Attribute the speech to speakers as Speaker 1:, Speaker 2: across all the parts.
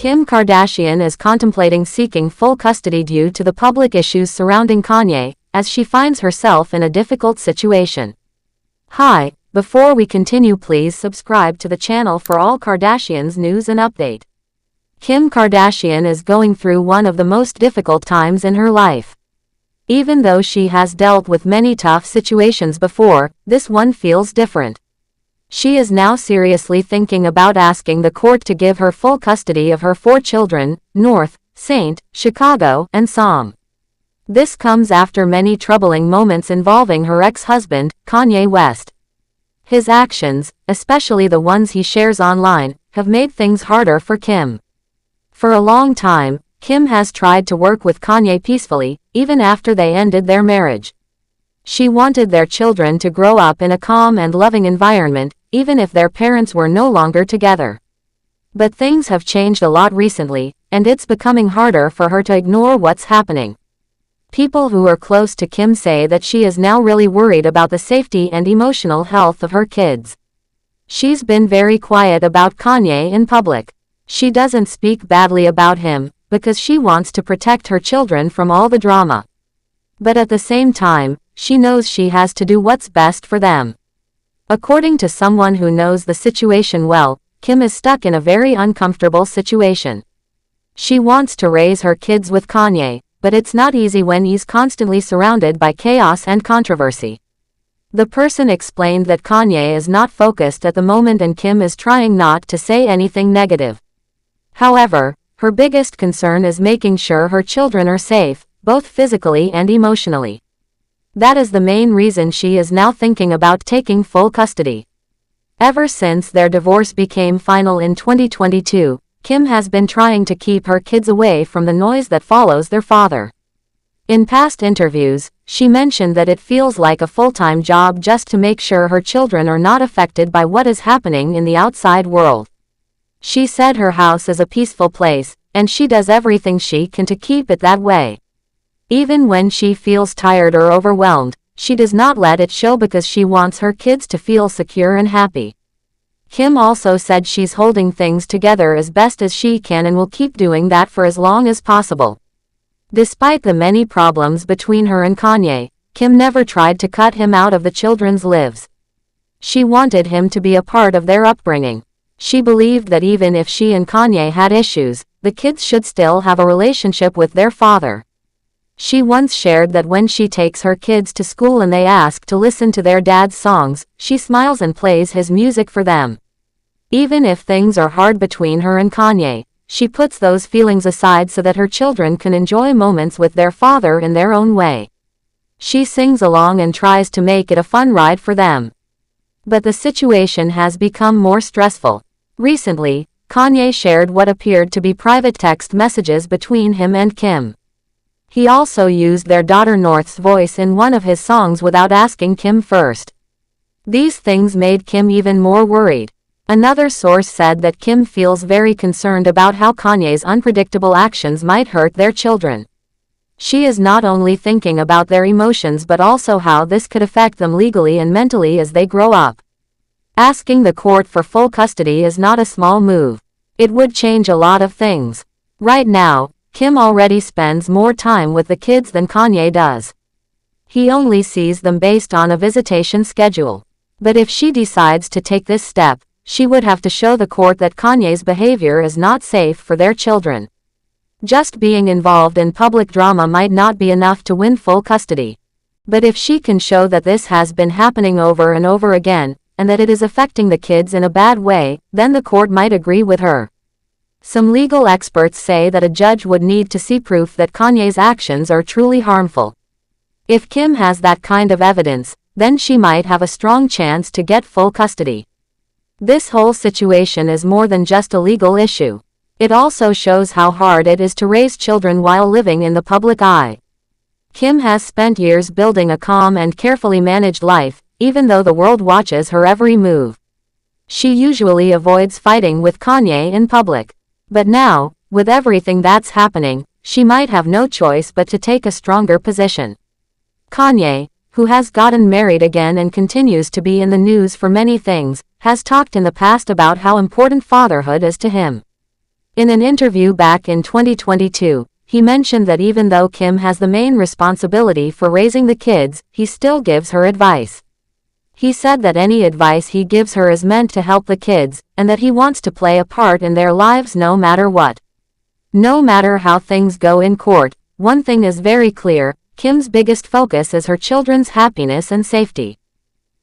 Speaker 1: Kim Kardashian is contemplating seeking full custody due to the public issues surrounding Kanye, as she finds herself in a difficult situation. Hi, before we continue, please subscribe to the channel for all Kardashians news and update. Kim Kardashian is going through one of the most difficult times in her life. Even though she has dealt with many tough situations before, this one feels different. She is now seriously thinking about asking the court to give her full custody of her 4 children, North, St., Chicago, and Psalm. This comes after many troubling moments involving her ex-husband, Kanye West. His actions, especially the ones he shares online, have made things harder for Kim. For a long time, Kim has tried to work with Kanye peacefully, even after they ended their marriage. She wanted their children to grow up in a calm and loving environment, even if their parents were no longer together. But things have changed a lot recently, and it's becoming harder for her to ignore what's happening. People who are close to Kim say that she is now really worried about the safety and emotional health of her kids. She's been very quiet about Kanye in public. She doesn't speak badly about him, because she wants to protect her children from all the drama. But at the same time, she knows she has to do what's best for them. According to someone who knows the situation well, Kim is stuck in a very uncomfortable situation. She wants to raise her kids with Kanye, but it's not easy when he's constantly surrounded by chaos and controversy. The person explained that Kanye is not focused at the moment and Kim is trying not to say anything negative. However, her biggest concern is making sure her children are safe, both physically and emotionally. That is the main reason she is now thinking about taking full custody. Ever since their divorce became final in 2022, Kim has been trying to keep her kids away from the noise that follows their father. In past interviews, she mentioned that it feels like a full-time job just to make sure her children are not affected by what is happening in the outside world. She said her house is a peaceful place, and she does everything she can to keep it that way. Even when she feels tired or overwhelmed, she does not let it show because she wants her kids to feel secure and happy. Kim also said she's holding things together as best as she can and will keep doing that for as long as possible. Despite the many problems between her and Kanye, Kim never tried to cut him out of the children's lives. She wanted him to be a part of their upbringing. She believed that even if she and Kanye had issues, the kids should still have a relationship with their father. She once shared that when she takes her kids to school and they ask to listen to their dad's songs, she smiles and plays his music for them. Even if things are hard between her and Kanye, she puts those feelings aside so that her children can enjoy moments with their father in their own way. She sings along and tries to make it a fun ride for them. But the situation has become more stressful. Recently, Kanye shared what appeared to be private text messages between him and Kim. He also used their daughter North's voice in one of his songs without asking Kim first. These things made Kim even more worried. Another source said that Kim feels very concerned about how Kanye's unpredictable actions might hurt their children. She is not only thinking about their emotions but also how this could affect them legally and mentally as they grow up. Asking the court for full custody is not a small move. It would change a lot of things. Right now, Kim already spends more time with the kids than Kanye does. He only sees them based on a visitation schedule. But if she decides to take this step, she would have to show the court that Kanye's behavior is not safe for their children. Just being involved in public drama might not be enough to win full custody. But if she can show that this has been happening over and over again, and that it is affecting the kids in a bad way, then the court might agree with her. Some legal experts say that a judge would need to see proof that Kanye's actions are truly harmful. If Kim has that kind of evidence, then she might have a strong chance to get full custody. This whole situation is more than just a legal issue. It also shows how hard it is to raise children while living in the public eye. Kim has spent years building a calm and carefully managed life, even though the world watches her every move. She usually avoids fighting with Kanye in public. But now, with everything that's happening, she might have no choice but to take a stronger position. Kanye, who has gotten married again and continues to be in the news for many things, has talked in the past about how important fatherhood is to him. In an interview back in 2022, he mentioned that even though Kim has the main responsibility for raising the kids, he still gives her advice. He said that any advice he gives her is meant to help the kids, and that he wants to play a part in their lives no matter what. No matter how things go in court, one thing is very clear: Kim's biggest focus is her children's happiness and safety.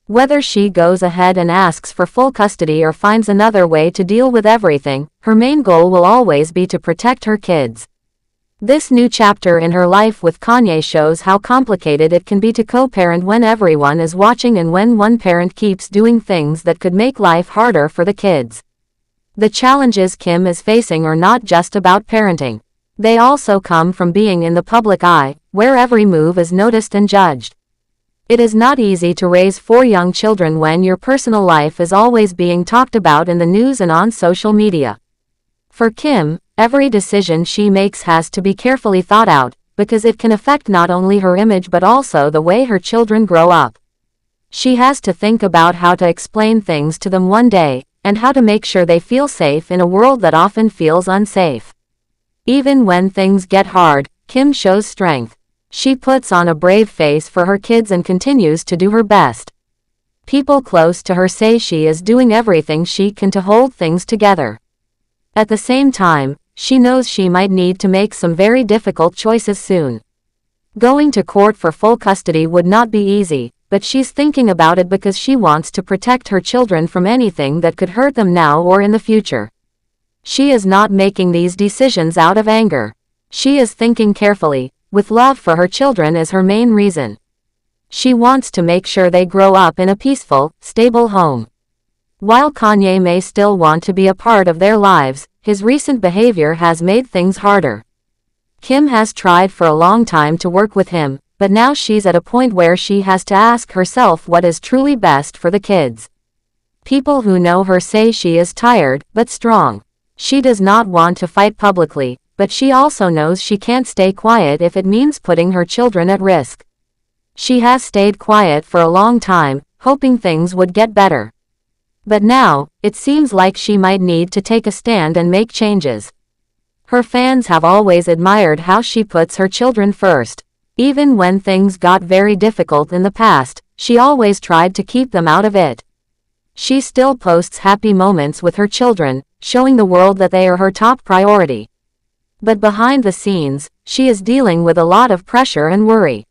Speaker 1: Whether she goes ahead and asks for full custody or finds another way to deal with everything, her main goal will always be to protect her kids. This new chapter in her life with Kanye shows how complicated it can be to co-parent when everyone is watching and when one parent keeps doing things that could make life harder for the kids. The challenges Kim is facing are not just about parenting. They also come from being in the public eye, where every move is noticed and judged. It is not easy to raise 4 young children when your personal life is always being talked about in the news and on social media. For Kim, every decision she makes has to be carefully thought out, because it can affect not only her image but also the way her children grow up. She has to think about how to explain things to them one day, and how to make sure they feel safe in a world that often feels unsafe. Even when things get hard, Kim shows strength. She puts on a brave face for her kids and continues to do her best. People close to her say she is doing everything she can to hold things together. At the same time, she knows she might need to make some very difficult choices soon. Going to court for full custody would not be easy, but she's thinking about it because she wants to protect her children from anything that could hurt them now or in the future. She is not making these decisions out of anger. She is thinking carefully, with love for her children as her main reason. She wants to make sure they grow up in a peaceful, stable home. While Kanye may still want to be a part of their lives, his recent behavior has made things harder. Kim has tried for a long time to work with him, but now she's at a point where she has to ask herself what is truly best for the kids. People who know her say she is tired, but strong. She does not want to fight publicly, but she also knows she can't stay quiet if it means putting her children at risk. She has stayed quiet for a long time, hoping things would get better. But now, it seems like she might need to take a stand and make changes. Her fans have always admired how she puts her children first. Even when things got very difficult in the past, she always tried to keep them out of it. She still posts happy moments with her children, showing the world that they are her top priority. But behind the scenes, she is dealing with a lot of pressure and worry.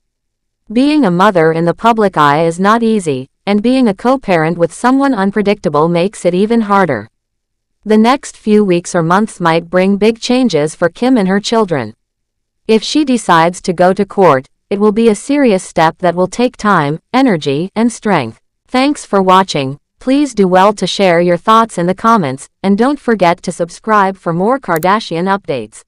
Speaker 1: Being a mother in the public eye is not easy, and being a co-parent with someone unpredictable makes it even harder. The next few weeks or months might bring big changes for Kim and her children. If she decides to go to court, it will be a serious step that will take time, energy, and strength. Thanks for watching. Please do well to share your thoughts in the comments, and don't forget to subscribe for more Kardashian updates.